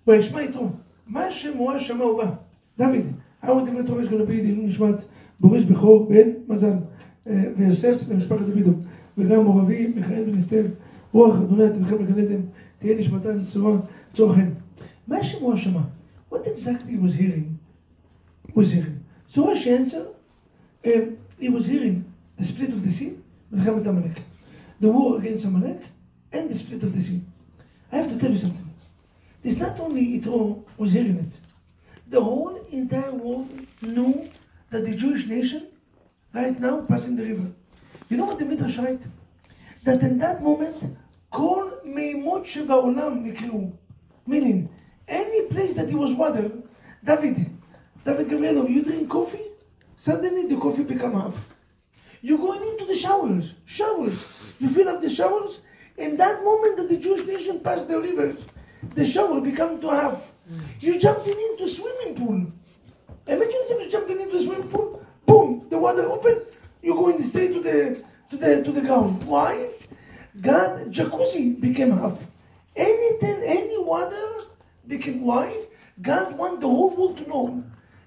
וישמע יתרו, מה שמוע שמע ובא. דוד, how דברי תורה is going to be לעילוי נשמת בורש בכור בן מזל ויוסף למשפחת דודו, וגם מורבי מיכאל בן אסתר, רוח אדוני תנחם לגן עדן, תהיה נשמתם צרור חן. מה שמוע שמע? What exactly was hearing? So Rashi answered, he was hearing the split of the sea, מלחמת עמלק, the war against Amalek, and the split of the sea. I have to tell you something. It's not only Yitro was hearing it. The whole entire world knew that the Jewish nation right now passing the river. You know what the Midrash write? That in that moment, כל מימות שבעולם נקראו. Meaning, any place that it was water, David Gabrielov, you drink coffee, suddenly the coffee become half. You're going into the showers. You fill up the showers, in that moment that the Jewish nation passed the river, the shower become to half. You're jumping into swimming pool. Imagine if you're jumping into a swimming pool, boom, the water open, you're going straight to the ground. Why? God, jacuzzi became half. Anything, any water became wide. God wants the whole world to know.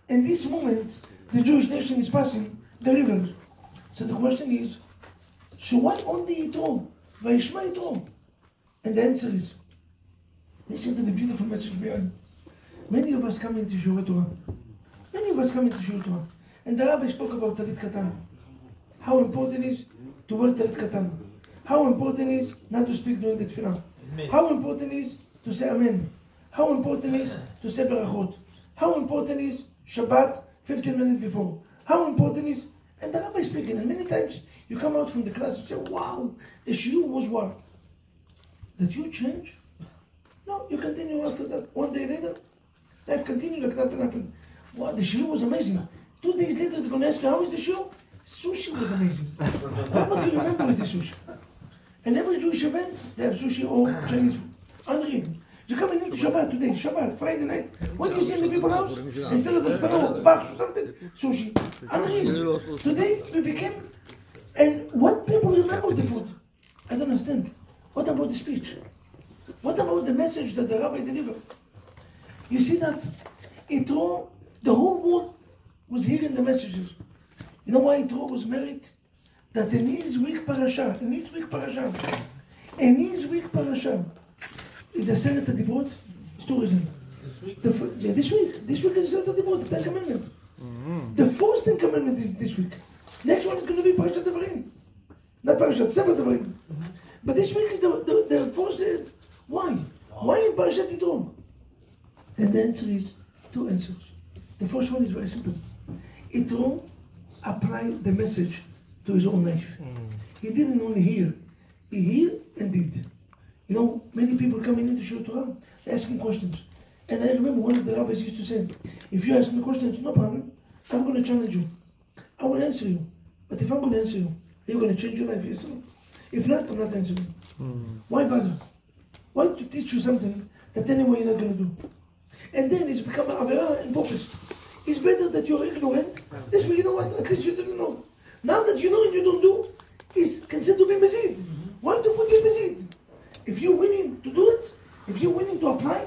In this moment, the Jewish nation is passing the river. So the question is, so why only Yitro? Vayishma Yitro? And the answer is, listen to the beautiful message behind. Many of us come into Shiurei Torah. And the Rabbi spoke about Talit Katan. How important it is to wear Talit Katan. How important it is not to speak during the tefillah. How important it is to say Amen. How important it is to say Berachot. How important it is Shabbat 15 minutes before. How important it is, and the Rabbi is speaking, and many times you come out from the class and say, wow, the shiur was what? Did you change? No, you continue after that. 1 day later, life continued like nothing happened. Wow, the shiur was amazing. 2 days later, they're going to ask you, how is the shiur? Sushi was amazing. What do you remember is the sushi? And every Jewish event, they have sushi or Chinese food. Unreal. You come into Shabbat today, Shabbat, Friday night. What do you see in the people's house? Instead of a bach or something, sushi. Unreal. Today we became, and what people remember the food? I don't understand. What about the speech? What about the message that the Rabbi delivered? You see that? Yitro, the whole world was hearing the messages. You know why Yitro was married? That in his week parasha, is a Aseret HaDibrot tourism. This week is Aseret HaDibrot, the 10 Commandments. The first 10 Commandments is this week. Next one is going to be Parshat Devarim. Not Parshat, Sefer Devarim. But this week is the first. Why? Why in Parshat Yitro? And the answer is 2 answers. The first one is very simple. Yitro applied the message to his own life. He didn't only hear, he heard and did. You know, many people coming into Shiurei Torah, they're asking questions. And I remember one of the rabbis used to say, if you ask me questions, no problem, I'm going to challenge you. I will answer you. But if I'm going to answer you, are you going to change your life? Yes or no? If not, I'm not answering you. Why bother? Why to teach you something that anyway you're not going to do? And then it's become an avera and purpose. It's better that you're ignorant. This way, you know what? At least you didn't know. Now that you know and you don't do, it's considered to be mezid. Why to put you mezid? If you're willing to do it, if you're willing to apply,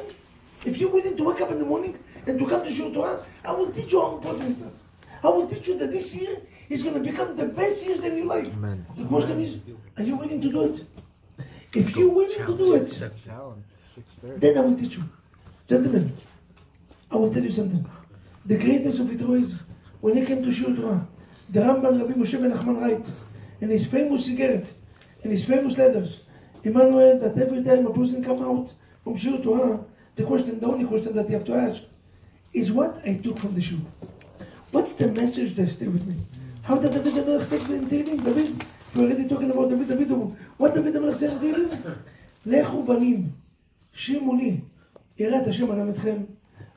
if you're willing to wake up in the morning and to come to Shiurei Torah, I will teach you how important stuff. I will teach you that this year is going to become the best years in your life. Amen. The question is, are you willing to do it? If you're willing to do it, then I will teach you. Gentlemen, I will tell you something. The greatest of Yitro is, when he came to Shiurei Torah, the Rambam Rabbi Moshe ben Nachman writes, in his famous Sigeret, in his famous letters, Emmanuel, that every time a person comes out from Shiurei Torah, the only question that you have to ask, is what I took from the Shiur. What's the message that stay with me? How did David HaMelech say in Tehillim? David, we're already talking about David. What David HaMelech said in Tehillim? Lechu banim, shimu li, yirat Hashem alam etchem.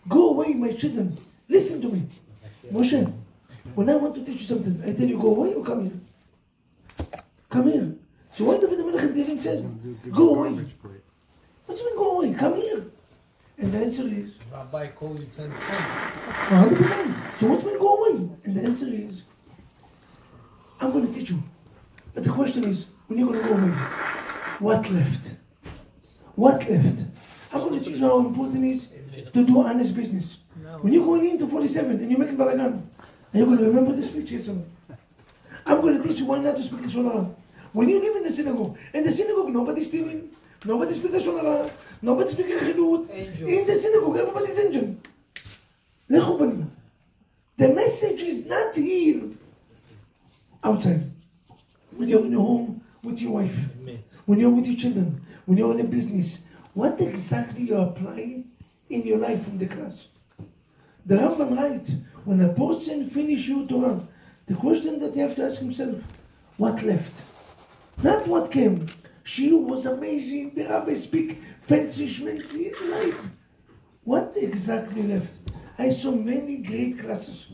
Go away, my children. Listen to me. Moshe, when I want to teach you something, I tell you go away or come here? Come here. So what David HaMelech in Tehillim says? Go away. What do you mean go away? Come here. And the answer is, Rabbi called you 10 times. 100%. So what will go away? And the answer is, I'm going to teach you. But the question is, when you're going to go away, what left? What left? I'm going to teach you how important it is to do honest business. When you're going into 47 and you're making balagan, are you going to remember this speech? Yes or no? I'm going to teach you why not to speak the Shonara. When you live in the synagogue, nobody's stealing, nobody's speaking the Shonara, nobody's speaking Chidut. In the synagogue, everybody's angel. The message is not here outside. When you're in your home with your wife, when you're with your children, when you're in a business, what exactly you apply in your life from the class? The Rambam writes, when a person finishes your Torah, the question that he has to ask himself, what left? Not what came. She was amazing, the Rabbi speak fancy schmancy life. What exactly left? I saw many great classes.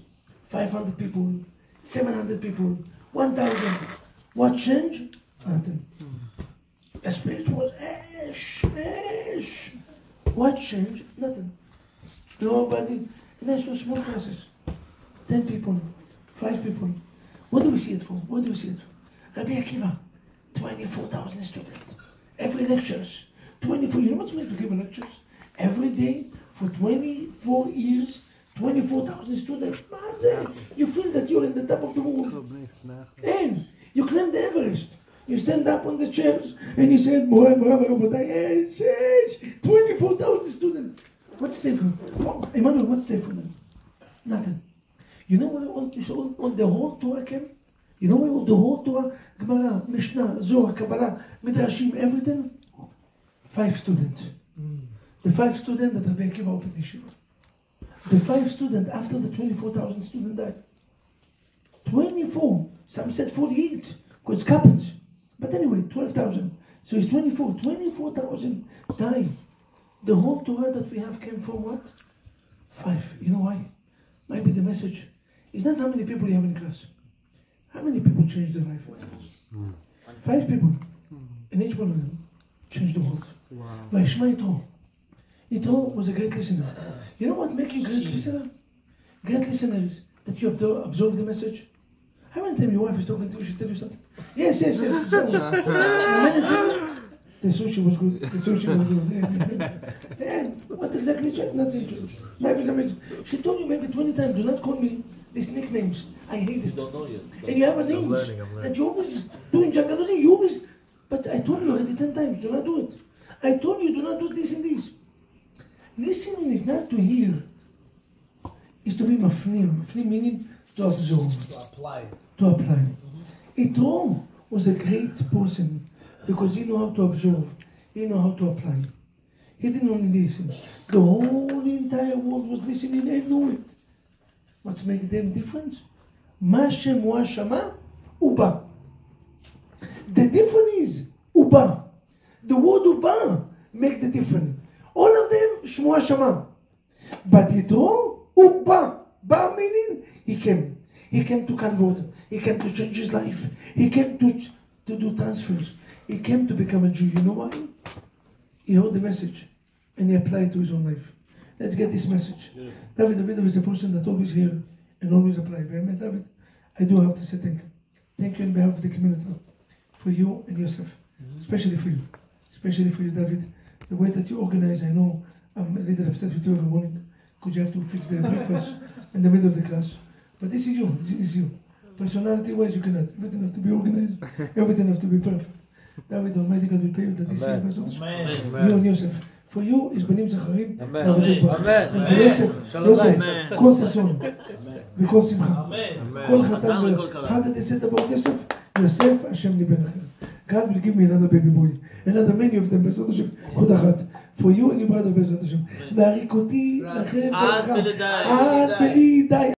500 people, 700 people, 1,000. What changed? Nothing. The spirit was ash. What changed? Nothing. Nobody. And I saw small classes. 10 people, 5 people. What do we see it for? What do we see it for? Rabbi Akiva, 24,000 students. Every lectures, 24. You know what's meant to give lectures? Every day for 24 years, 24,000 students. You feel that you're in the top of the world. And you climb the Everest. You stand up on the chairs and you say, 24,000 students. What's there for? Emmanuel, what's there for them? Nothing. You know where all the whole Torah came? You know where the whole Torah, Gemara, Mishnah, Zohar, Kabbalah, Midrashim, everything? 5 students. The 5 students that Rabbi Akiva opened the yeshiva. The 5 students after the 24,000 students died. 24. Some said 48, because couples. But anyway, 12,000. So it's 24. 24,000 died. The whole Torah that we have came from what? 5. You know why? Maybe the message is not how many people you have in class. How many people changed their life in class? 5 people. And each one of them changed the world. Wow. Yitro. Yitro was a great listener. You know what makes you a great listener? Great listener is that you absorb the message. How many times your wife is talking to you, she tells you something? Yes. The sushi was good. And what exactly changed? Nothing. She told you maybe 20 times, do not call me these nicknames. I hate it. Don't know yet. And you have a name that you always do in Jangaluzi. You always, but I told you already 10 times, do not do it. I told you, do not do this and this. Listening is not to hear. It's to be mafnim. Mafnim meaning to absorb. To apply. Yitro was a great person because he knew how to absorb. He knew how to apply. He didn't only listen. The whole entire world was listening and knew it. What's making them different? Ma shemua shama uba. The difference is uba. The word uba make the difference. All of them shmua shama. But Yitro uba. Ba meaning he came. He came to convert. He came to change his life. He came to do transfers. He came to become a Jew. You know why? He heard the message and he applied it to his own life. Let's get this message. Yeah. David is a person that always hear and always apply. David, I do have to say thank you. Thank you on behalf of the community. For you and yourself. Especially for you. Especially for you, David. The way that you organize, I know I'm a little upset with you every morning because you have to fix the breakfast in the middle of the class. But this is you. This is you. Personality-wise, you cannot. Everything has to be organized. Everything has to be perfect. David, Almighty God will pay you that this year. Amen. You and Yosef. For you is Banim Zacharim. Amen. And for Yosef, כל ששון. וכל שמחה. כל חתן. How did they say about Yosef? Yosef, Hashem libenachem. God will give me another baby boy. Another many of them. בעזרת השם. עוד אחת. For you and your brother בעזרת השם. והריקותי לכם. עד בלי די.